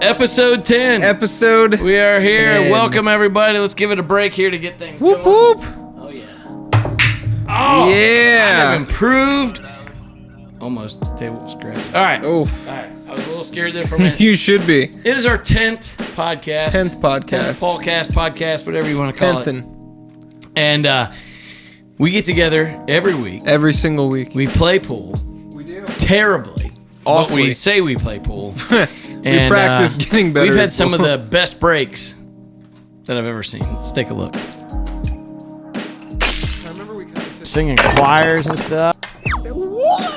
Episode 10. We are here. 10. Welcome, everybody. Let's give it a break here to get things Whoop, going. whoop. Oh, yeah. Oh, Yeah. I have improved. Almost table scratch. All right. Oof. All right. I was a little scared there for a minute. You should be. It is our 10th podcast. 10th podcast. 10th Paulcast podcast, whatever you want to call 10th it. And we get together every week. Every single week. We play pool. We do. Terribly. Awfully. But we say we play pool. We practice getting better. We've had some of the best breaks that I've ever seen. Let's take a look. I remember we kind of Singing choirs and stuff. What?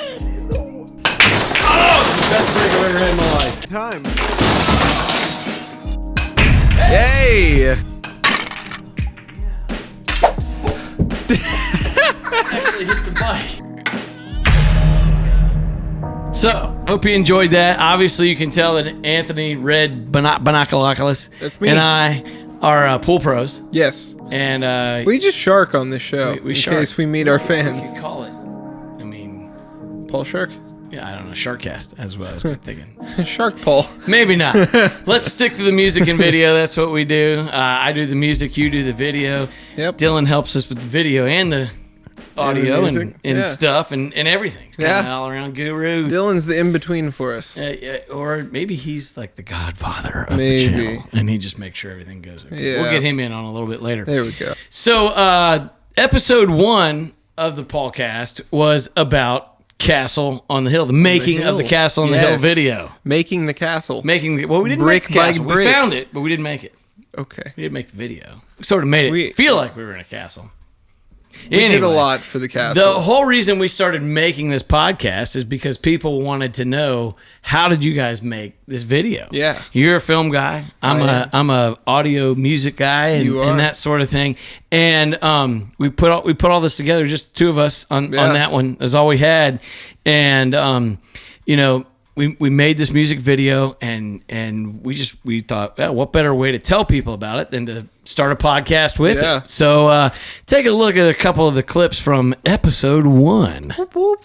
Oh, it's the best break I've ever had in my life. Time. Hey! Actually hit the mic. So, hope you enjoyed that. Obviously, you can tell that Anthony read Binoculars. That's me. And I are pool pros. Yes. And We just shark on this show we in shark. case we meet our What do fans. you call it? I mean, Paul Shark? yeah, I don't know. Sharkcast, as well as thinking. Shark Paul. Maybe not. Let's stick to the music and video. That's what we do. I do the music, you do the video. Yep. Dylan helps us with the video and the audio music. and Yeah. stuff and everything. He's kind of Yeah. all around guru. Dylan's the in-between for us. Or maybe he's like the godfather of Maybe. the channel, and he just makes sure everything goes okay. Yeah. We'll get him in on a little bit later. There we go. So, episode 1 of the Paulcast was about Castle on the Hill, the making of the Castle on the Hill Yes. video. Making the castle. We didn't Brick make the by castle. We brick. found it, but we didn't make it. Okay. We didn't make the video. We sort of made it feel like we were in a castle. We did a Anyway, lot for the castle. The whole reason we started making this podcast is because people wanted to know, how did you guys make this video? Yeah. You're a film guy. I'm a audio music guy and that sort of thing. And we put all this together, just the two of us on that one is all we had. And we made this music video and we thought, well, what better way to tell people about it than to start a podcast with it. So take a look at a couple of the clips from episode 1. Whoop, whoop.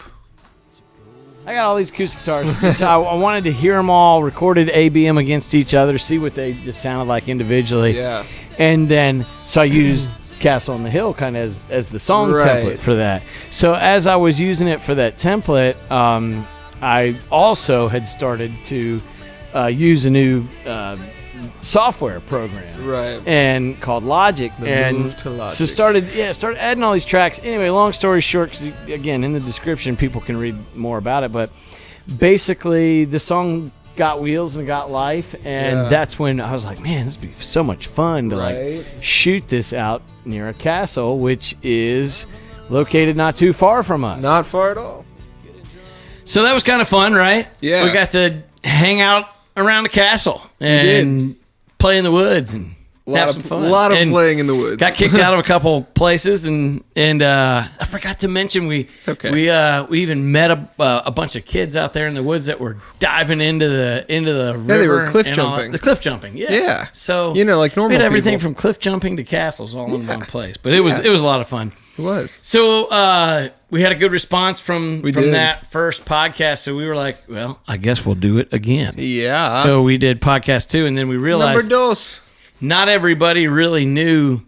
I got all these acoustic guitars. I wanted to hear them all recorded ABM against each other, see what they just sounded like individually. Yeah. And then, so I used Castle on the Hill kind of as the song Right. template for that. So as I was using it for that template, I also had started to use a new software program, Right. and called Logic, move to Logic. so started adding all these tracks. Anyway, long story short, 'cause again, in the description, people can read more about it. But basically, the song got wheels and got life, and that's when I was like, man, this would be so much fun to like shoot this out near a castle, which is located not too far from us. Not far at all. So that was kind of fun, right? Yeah. We got to hang out around the castle and play in the woods and have some fun. A lot of And playing in the woods. got kicked out of a couple places, and I forgot to mention we even met a bunch of kids out there in the woods that were diving into the river. Yeah, they were cliff and all that. jumping. The cliff jumping, yes. Yeah. So like normal we had everything people. from cliff jumping to castles all in one place. But it was a lot of fun. It was. So we had a good response from did. that first podcast. So we were like, well, I guess we'll do it again. Yeah. So we did podcast 2, and then we realized Number dos. not everybody really knew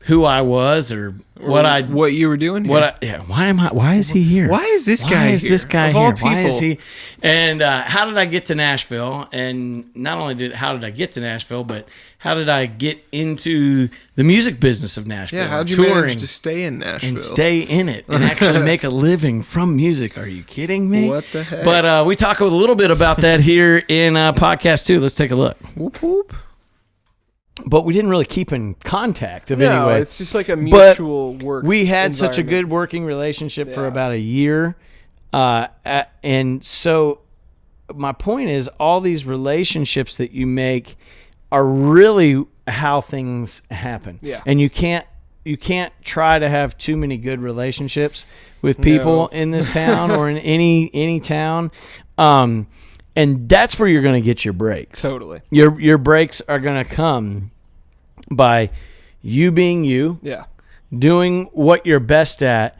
who I was or what you were doing here. Why is he here? Why is this guy Why is here? this guy Of here? all Why is people. he? And how did I get to Nashville? And not only how did I get to Nashville, but how did I get into the music business of Nashville? Yeah, how'd you touring manage to stay in Nashville? and stay in it and actually make a living from music? Are you kidding me? What the heck? But we talk a little bit about that here in podcast 2. Let's take a look. Whoop, whoop. But we didn't really keep in contact of any No, way. it's just like a mutual work. We had such a environment. good working relationship for Yeah. about a year. And so my point is, all these relationships that you make are really how things happen. Yeah. And you can't try to have too many good relationships with people in this town or in any town. And that's where you're going to get your breaks. Totally. Your breaks are going to come by you being you, Yeah. doing what you're best at,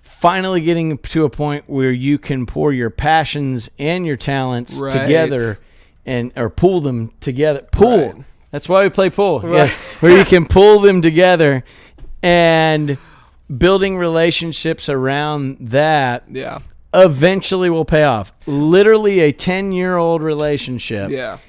finally getting to a point where you can pour your passions and your talents Right. together or pull them together. Pool. Right. That's why we play pool. Right. Yeah, where you can pull them together, and building relationships around that. Yeah. Eventually will pay off. Literally a 10-year-old relationship. Yeah.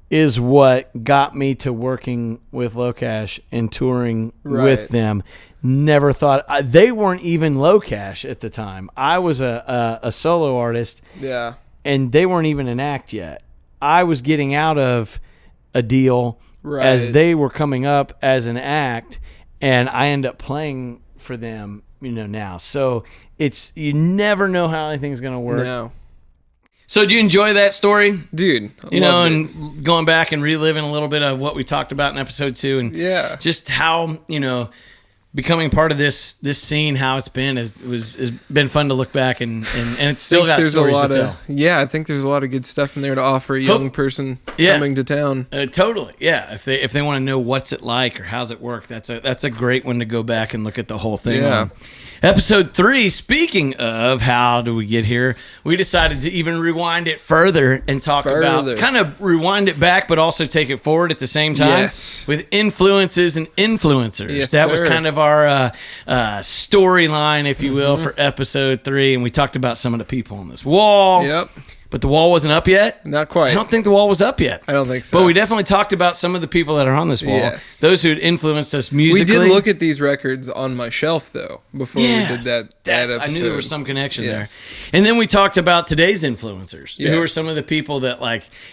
Is what got me to working with Low Cash and touring with them. Never thought they weren't even Low Cash at the time. I was a solo artist. Yeah. And they weren't even an act yet. I was getting out of a deal as they were coming up as an act, and I end up playing for them, now. So you never know how anything's going to work. No. So do you enjoy that story? Dude, and going back and reliving a little bit of what we talked about in episode 2 and just how, becoming part of this scene, how it's been has been fun to look back and it's still got stories to tell. Yeah, I think there's a lot of good stuff in there to offer a young person coming to town. Totally. Yeah. If they want to know what's it like or how's it work, that's a great one to go back and look at the whole thing on. Episode 3, speaking of how do we get here, we decided to even rewind it further and talk about, kind of rewind it back, but also take it forward at the same time. Yes. With influences and influencers. Yes, that was kind of our storyline, if you will, for episode 3. And we talked about some of the people on this wall. Yep. But the wall wasn't up yet? Not quite. I don't think the wall was up yet. I don't think so. But we definitely talked about some of the people that are on this wall. Yes. Those who had influenced us musically. We did look at these records on my shelf, though, before we did that episode. I knew there was some connection there. And then we talked about today's influencers. Yes. Who are some of the people that,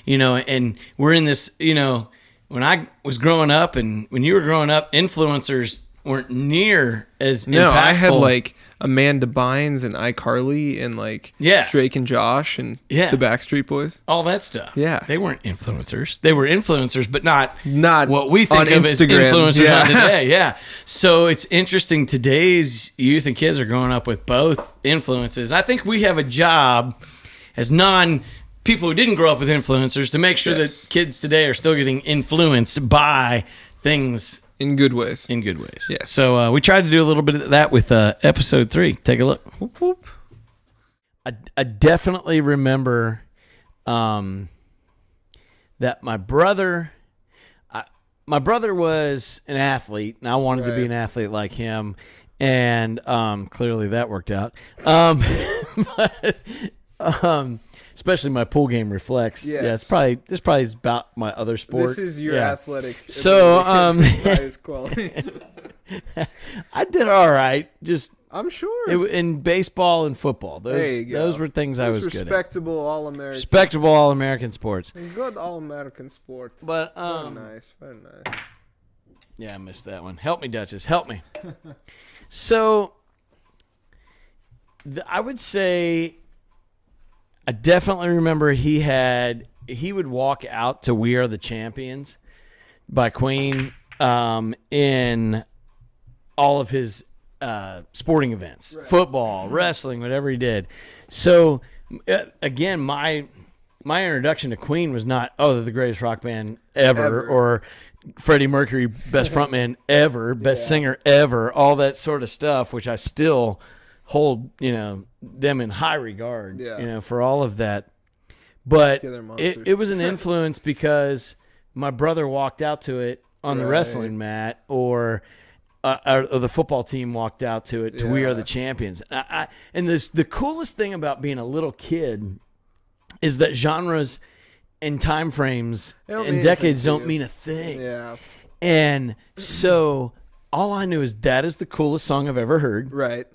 and we're in this, when I was growing up and when you were growing up, influencers weren't near as impactful. No, I had Amanda Bynes and iCarly and Drake and Josh and the Backstreet Boys. All that stuff. Yeah. They weren't influencers. They were influencers, but not what we on think of Instagram. As influencers on today. Yeah. So it's interesting. Today's youth and kids are growing up with both influences. I think we have a job as people who didn't grow up with influencers to make sure that kids today are still getting influenced by things. In good ways. Yes. So we tried to do a little bit of that with episode 3. Take a look. Whoop, whoop. I definitely remember that my brother was an athlete, and I wanted to be an athlete like him, and clearly that worked out. Especially my pool game reflects. Yes. Yeah, this probably is about my other sport. This is your athletic. So highest quality. I did all right. Just I'm sure in baseball and football. Those were things I was good at. Respectable All-American. Respectable All-American sports. Good All-American sport. But very nice. Yeah, I missed that one. Help me, Duchess. Help me. So I would say. I definitely remember he would walk out to "We Are the Champions" by Queen in all of his sporting events, football, wrestling, whatever he did. So again, my introduction to Queen was not, they're the greatest rock band ever. Or Freddie Mercury, best frontman ever, best singer ever, all that sort of stuff, which I still hold, them in high regard, for all of that. But it was an influence because my brother walked out to it on the wrestling mat, or the football team walked out to it, to "We Are the Champions." And the coolest thing about being a little kid is that genres and time frames and decades don't mean a thing. Yeah. And so all I knew is that is the coolest song I've ever heard. Right.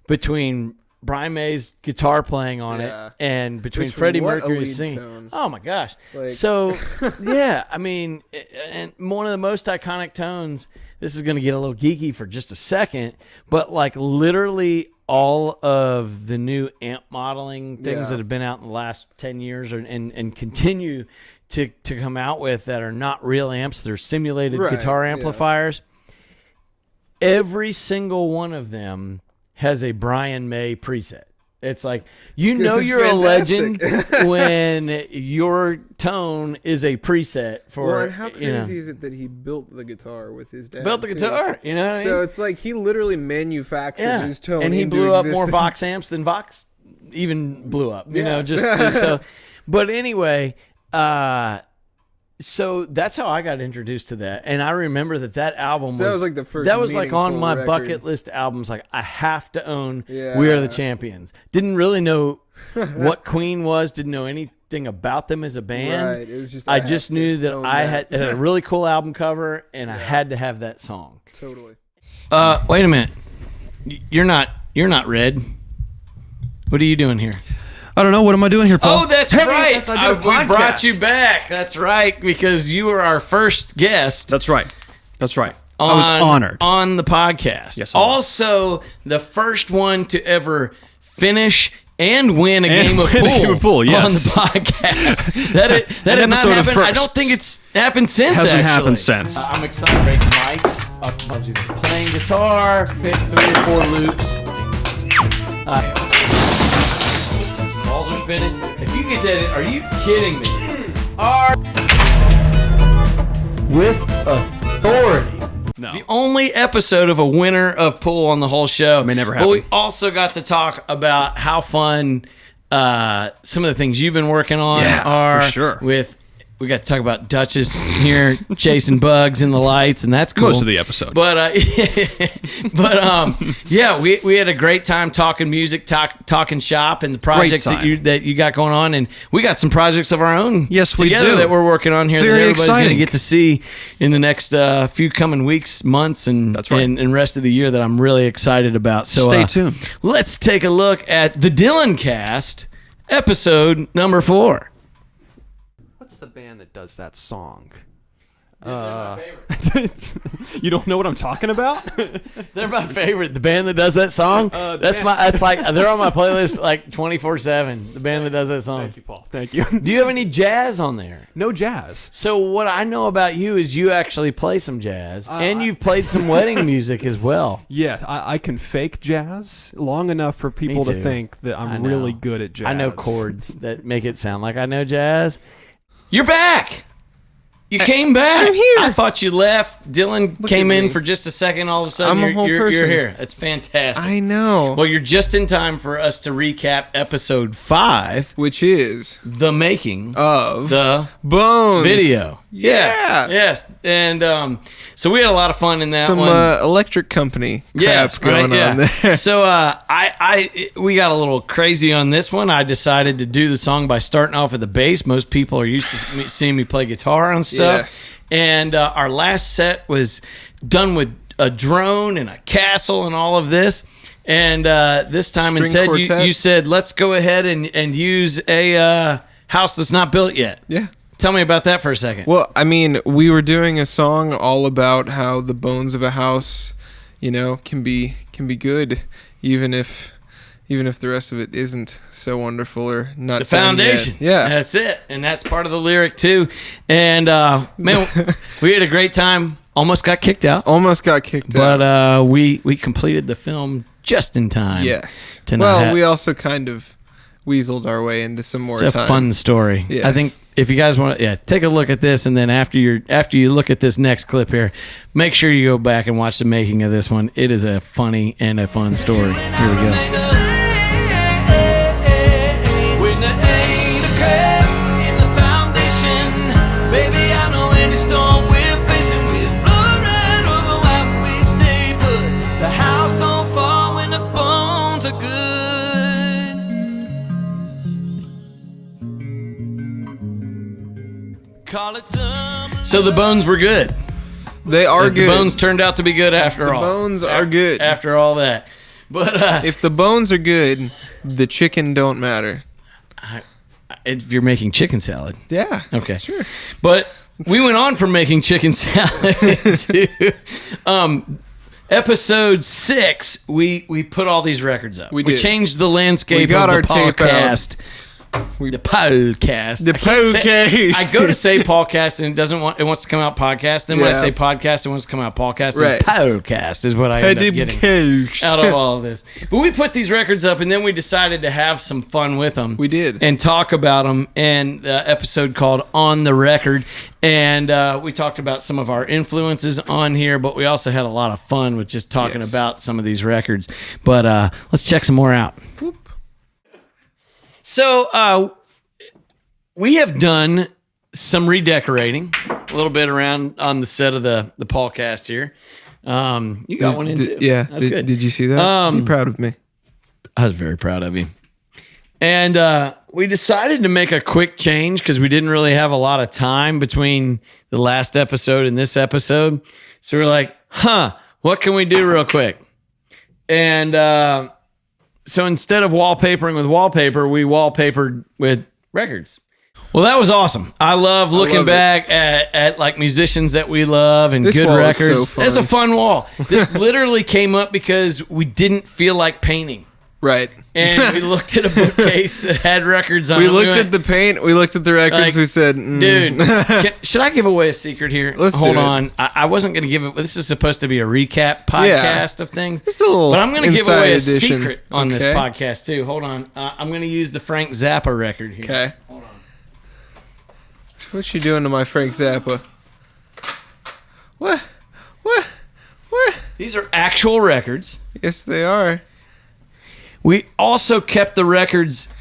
Between Brian May's guitar playing on it and between Freddie Mercury's singing. Tone. Oh my gosh. So I mean, and one of the most iconic tones, this is going to get a little geeky for just a second, but literally all of the new amp modeling things that have been out in the last 10 years and continue to come out with that are not real amps, they're simulated guitar amplifiers. Every single one of them has a Brian May preset. It's like, you're a legend when your tone is a preset for. Well, and how crazy is it that he built the guitar with his dad? Built the guitar, So it's like he literally manufactured his tone, and he blew up more Vox amps than Vox even blew up. Just so. But anyway, So that's how I got introduced to that, and I remember that album that was like the first. That was like on my record. bucket list albums. Like I have to own "We Are the Champions." Didn't really know what Queen was. Didn't know anything about them as a band. Right. It was just I just knew that I had a really cool album cover, and I had to have that song. Totally. Wait a minute. You're not Red. What are you doing here? I don't know. What am I doing here, Paul? Oh, that's right. We brought you back. That's right, because you were our first guest. That's right. I was honored. On the podcast. Yes, also, the first one to ever finish and win a game of pool, yes. On the podcast. That did not happen. I don't think it's happened since. Hasn't happened since. I'm excited. Break mics. I'm playing guitar. Hit 3 or 4 loops. Balls are spinning. If you get that, are you kidding me? With authority. No. The only episode of a winner of pool on the whole show. May never happen. But we also got to talk about how fun some of the things you've been working on are. For sure. We got to talk about Duchess here chasing bugs in the lights, and that's cool. Most of the episode. But we had a great time talking music, talking shop, and the projects that you got going on, and we got some projects of our own. Yes, we together do. That we're working on here. Very that everybody's exciting. going to get to see in the next few coming weeks, months, and That's right. and rest of the year that I'm really excited about. So stay tuned. Let's take a look at the Dylan Cast, episode number 4. What's the band that does that song? They're my favorite. You don't know what I'm talking about? They're my favorite. The band that does that song. That's like they're on my playlist like 24/7. The band that does that song. Thank you, Paul. Thank you. Do you have any jazz on there? No jazz. So what I know about you is you actually play some jazz, and you've played some wedding music as well. Yeah, I can fake jazz long enough for people to think that I'm really good at jazz. I know chords that make it sound like I know jazz. You're back. You came back. I'm here. I thought you left. Dylan came in for just a second. All of a sudden, I'm a whole person. You're here. That's fantastic. I know. Well, you're just in time for us to recap episode 5, which is the making of the Bones video. Yeah. Yes. And so we had a lot of fun in that one. Some electric company crap going on there. So we got a little crazy on this one. I decided to do the song by starting off at the bass. Most people are used to seeing me play guitar on stuff. Yes. And our last set was done with a drone and a castle and all of this. And this time you said, let's go ahead and use a house that's not built yet. Yeah. Tell me about that for a second. Well, I mean, we were doing a song all about how the bones of a house, can be good, even if the rest of it isn't so wonderful or not. The foundation. Yeah. That's it. And that's part of the lyric too. And man, we had a great time. Almost got kicked out. But we completed the film just in time. Yes. We also kind of weaseled our way into some more time. It's a fun story. Yes. I think if you guys want to take a look at this, and then after you look at this next clip here, make sure you go back and watch the making of this one. It is a funny and a fun story. Here we go. So the bones were good. They are good. The bones turned out to be good after all. The bones are good. After all that. But if the bones are good, the chicken don't matter. If you're making chicken salad. Yeah. Okay. Sure. But we went on from making chicken salad to episode 6. We put all these records up. We changed the landscape of the Paulcast. The Paulcast. I go to say Paulcast and it wants to come out podcast. Then when I say podcast, it wants to come out Paulcast. Right. Paulcast is what I end up getting out of all of this. But we put these records up, and then we decided to have some fun with them. We did. And talk about them. And the episode called On the Record. And we talked about some of our influences on here, but we also had a lot of fun with just talking about some of these records. But let's check some more out. Whoop. So we have done some redecorating, a little bit around on the set of the Paulcast here. You got one in too. Yeah. Did you see that? Be proud of me. I was very proud of you. And we decided to make a quick change because we didn't really have a lot of time between the last episode and this episode. So we're like, what can we do real quick? And so instead of wallpapering with wallpaper, we wallpapered with records. Well, that was awesome. I love looking back at like musicians that we love and good records. That's a fun wall. This literally came up because we didn't feel like painting. Right. And we looked at a bookcase that had records on it. We looked at the paint. We looked at the records. Like, we said, dude, should I give away a secret here? Hold on. I wasn't going to give it. This is supposed to be a recap podcast of things. It's a little but I'm going to give away a secret on this podcast, too. Hold on. I'm going to use the Frank Zappa record here. Okay. Hold on. What's you doing to my Frank Zappa? What? These are actual records. Yes, they are. We also kept the records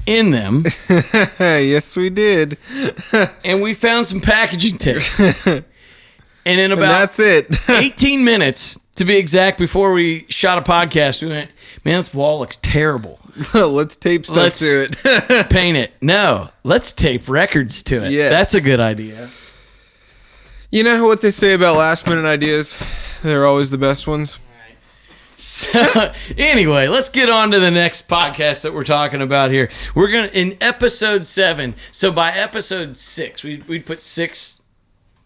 in them. Yes, we did. And we found some packaging tape. And in about that's it. 18 minutes, to be exact, before we shot a podcast, we went, man, this wall looks terrible. Let's tape stuff to it. Paint it. No, let's tape records to it. Yes. That's a good idea. You know what they say about last-minute ideas? They're always the best ones. So, anyway, let's get on to the next podcast that we're talking about here. We're going to, in episode 7, so by episode 6, we'd put 6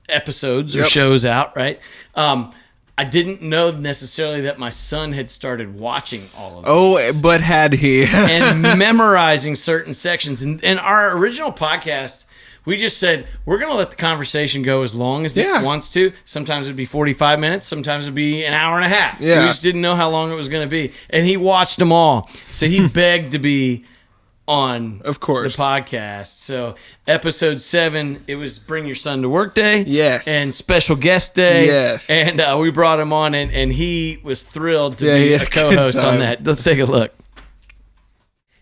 episodes or shows out, right? I didn't know necessarily that my son had started watching all of these. But had he? And memorizing certain sections. And our original podcast, we just said, we're going to let the conversation go as long as it wants to. Sometimes it'd be 45 minutes. Sometimes it'd be an hour and a half. Yeah. We just didn't know how long it was going to be. And he watched them all. So he begged to be on the podcast. So episode 7, it was Bring Your Son to Work Day. Yes. And Special Guest Day. Yes. And we brought him on, and he was thrilled to be a co-host on that. Let's take a look.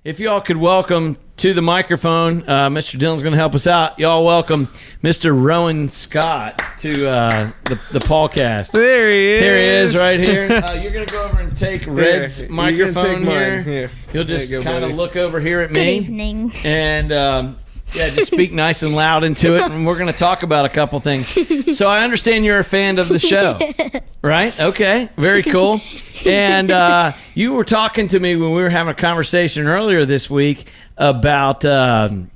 If y'all could welcome to the microphone, Mr. Dillon's going to help us out. Y'all welcome Mr. Rowan Scott to the Paulcast. There he is. Here he is right here. You're going to go over and take Red's microphone here. You'll just kind of look over here at me. Good evening. And just speak nice and loud into it, and we're going to talk about a couple things. So I understand you're a fan of the show, right? Okay, very cool. And you were talking to me when we were having a conversation earlier this week about some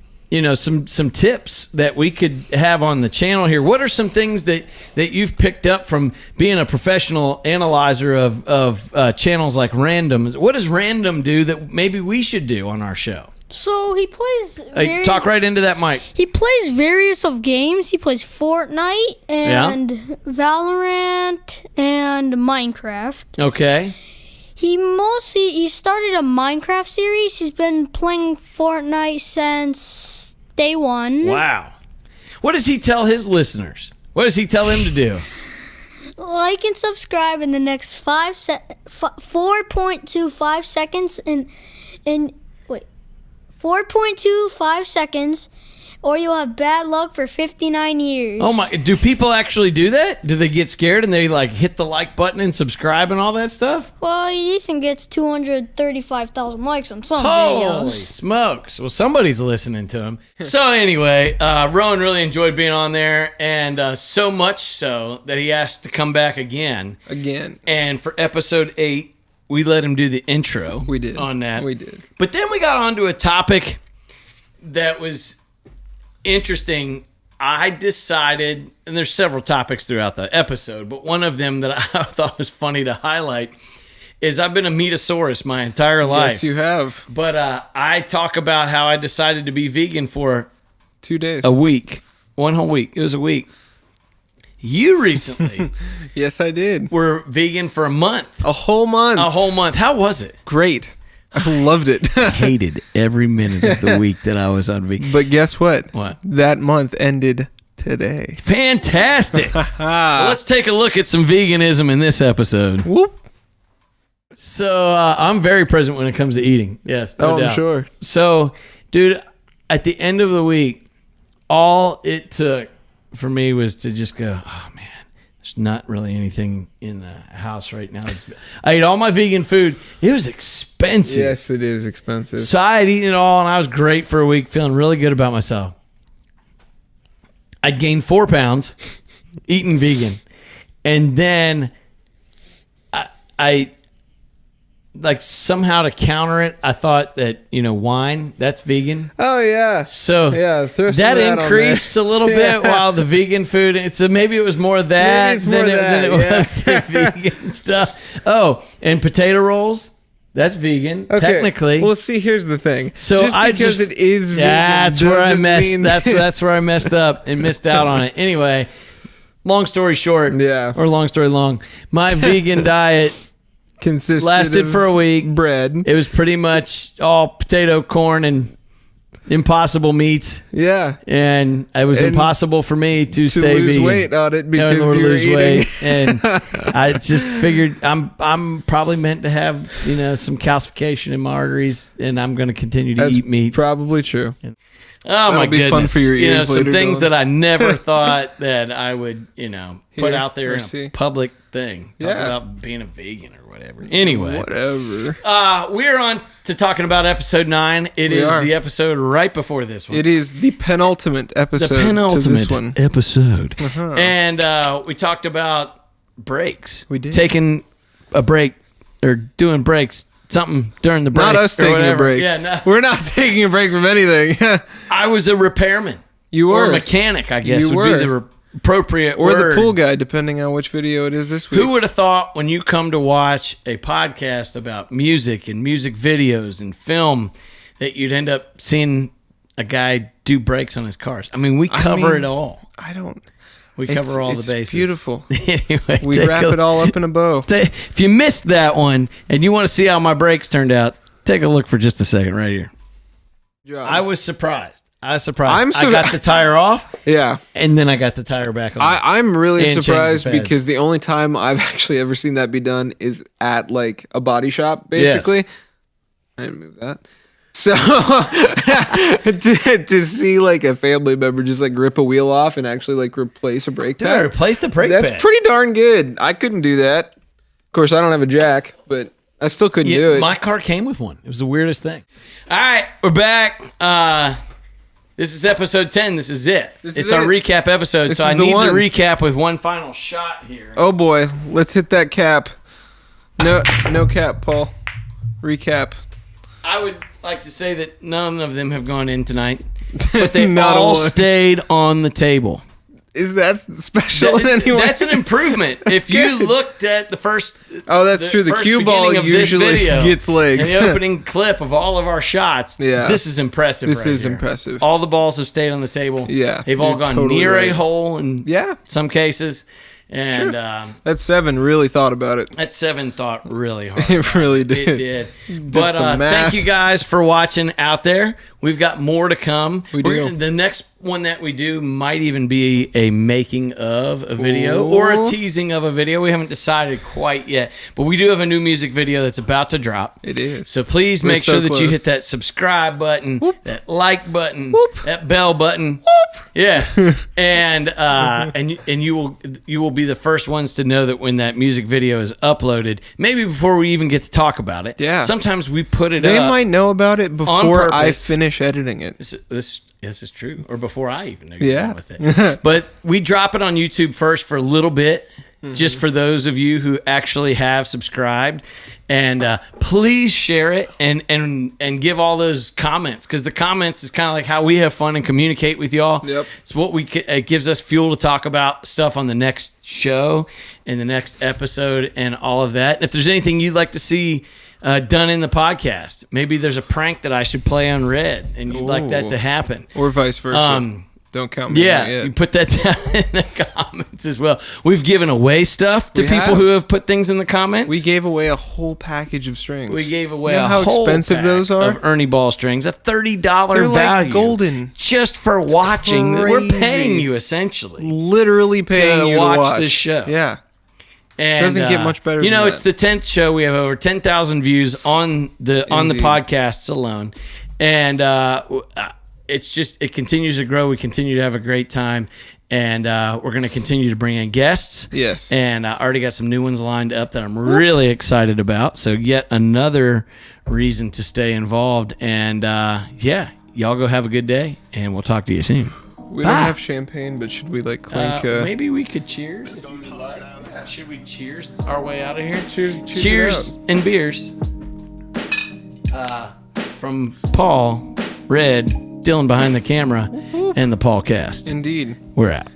tips that we could have on the channel here. What are some things that you've picked up from being a professional analyzer of channels like Random? What does Random do that maybe we should do on our show? So he plays talk right into that mic. He plays various of games. He plays Fortnite and Valorant and Minecraft. Okay. He started a Minecraft series. He's been playing Fortnite since day 1. Wow. What does he tell his listeners? What does he tell them to do? Like and subscribe in the next 4.25 seconds and 4.25 seconds, or you'll have bad luck for 59 years. Oh my! Do people actually do that? Do they get scared and they like hit the like button and subscribe and all that stuff? Well, Ethan gets 235,000 likes on some videos. Holy smokes! Well, somebody's listening to him. So anyway, Rowan really enjoyed being on there, and so much so that he asked to come back again. And for episode 8. We let him do the intro. We did. On that. We did. But then we got onto a topic that was interesting. I decided, and there's several topics throughout the episode, but one of them that I thought was funny to highlight is I've been a Metasaurus my entire life. Yes, you have. But I talk about how I decided to be vegan for 2 days. A week. 1 whole week. It was a week. You recently yes, I did. Were vegan for a month. A whole month. How was it? Great. I loved it. I hated every minute of the week that I was on vegan. But guess what? What? That month ended today. Fantastic. Well, let's take a look at some veganism in this episode. Whoop. So I'm very present when it comes to eating. Yes, no doubt. I'm sure. So, dude, at the end of the week, all it took for me was to just go, oh man, there's not really anything in the house right now. I ate all my vegan food. It was expensive. Yes, it is expensive. So I had eaten it all, and I was great for a week, feeling really good about myself. I gained 4 pounds eating vegan. And then I like somehow to counter it, I thought that, wine, that's vegan. Oh, yeah. So throw some that of that increased a little bit while the vegan food, maybe it was more of that than it was the vegan stuff. Oh, and potato rolls. That's vegan, technically. Well, see, here's the thing. So because it is vegan, that's where I messed. That's where I messed up and missed out on it. Anyway, long story short, or long story long, my vegan diet lasted for a week. Bread. It was pretty much all potato, corn, and impossible meats. Yeah. And it was impossible for me to stay lose vegan. weight on it because you were eating. Weight. And I just figured I'm probably meant to have, some calcification in my arteries, and I'm going to continue to eat meat. Probably true. Oh, my goodness. Fun for your ears some later, things Dylan. that I never thought that I would, put out there in a public thing. Talk about being a vegan or whatever. Anyway. Whatever. We're on to talking about episode 9. It is the episode right before this one. It is the penultimate episode to this one. Episode. And we talked about breaks. We did. Taking a break or doing breaks. Something during the break. Not us taking a break. Yeah, no. We're not taking a break from anything. I was a repairman. You were. Or a mechanic, I guess, You would were. be the appropriate or word. the pool guy, depending on which video it is this week. Who would have thought when you come to watch a podcast about music and music videos and film that you'd end up seeing a guy do brakes on his cars? I mean, we cover it all. We cover all the bases. It's beautiful. Anyway, we wrap it all up in a bow. If you missed that one and you want to see how my brakes turned out, take a look for just a second right here. I was surprised. I got the tire off. Yeah. And then I got the tire back on. I'm really surprised because the only time I've actually ever seen that be done is at like a body shop, basically. Yes. I didn't move that. So to see like a family member just like rip a wheel off and actually like replace a brake pad. Replace the brake pad. That's pretty darn good. I couldn't do that. Of course, I don't have a jack, but I still couldn't do it. My car came with one. It was the weirdest thing. All right, we're back. This is episode 10. This is it. It's our recap episode, so I need to recap with one final shot here. Oh boy, let's hit that cap. No cap, Paul. Recap. I would like to say that none of them have gone in tonight, but they all stayed on the table. Is that special in any way? That's an improvement. If you looked at the first... Oh, that's true. The cue ball usually gets legs. And the opening clip of all of our shots, this is impressive. This is impressive. All the balls have stayed on the table. Yeah. They've all gone near a hole in some cases. And that 7 really thought about it. That 7 thought really hard. It really did. It did. But thank you guys for watching out there. We've got more to come. We do. The next one that we do might even be a making of a video or a teasing of a video. We haven't decided quite yet. But we do have a new music video that's about to drop. It is. So please make sure that you hit that subscribe button, that like button, that bell button. Yes. And you will be the first ones to know that when that music video is uploaded, maybe before we even get to talk about it. Yeah. Sometimes we put it up. They might know about it before I finish editing it. This is true. Or before I even know you're done with it. But we drop it on YouTube first for a little bit, just for those of you who actually have subscribed. And please share it and give all those comments, because the comments is kind of like how we have fun and communicate with y'all. Yep. It's what it gives us fuel to talk about stuff on the next show and the next episode and all of that. If there's anything you'd like to see done in the podcast, maybe there's a prank that I should play on Red and you'd like that to happen, or vice versa. Don't count me out yet. You put that down in the comments as well. We've given away stuff to people who have put things in the comments. We gave away a whole package of strings. We gave away how expensive those are? Of Ernie Ball strings, a $30 They're value. Like golden. Just for watching. Crazy. We're paying you essentially. Literally paying you to watch this show. Yeah. And, doesn't get much better than that. It's the 10th show. We have over 10,000 views on the podcasts alone. And it continues to grow. We continue to have a great time. And we're going to continue to bring in guests. Yes. And I already got some new ones lined up that I'm really excited about. So yet another reason to stay involved. And y'all go have a good day, and we'll talk to you soon. We don't have champagne, but should we clink? Maybe we could cheers if you would like. Should we cheers our way out of here? Cheers and beers. From Paul, Red, Dylan behind the camera, and the Paulcast. Indeed. We're out.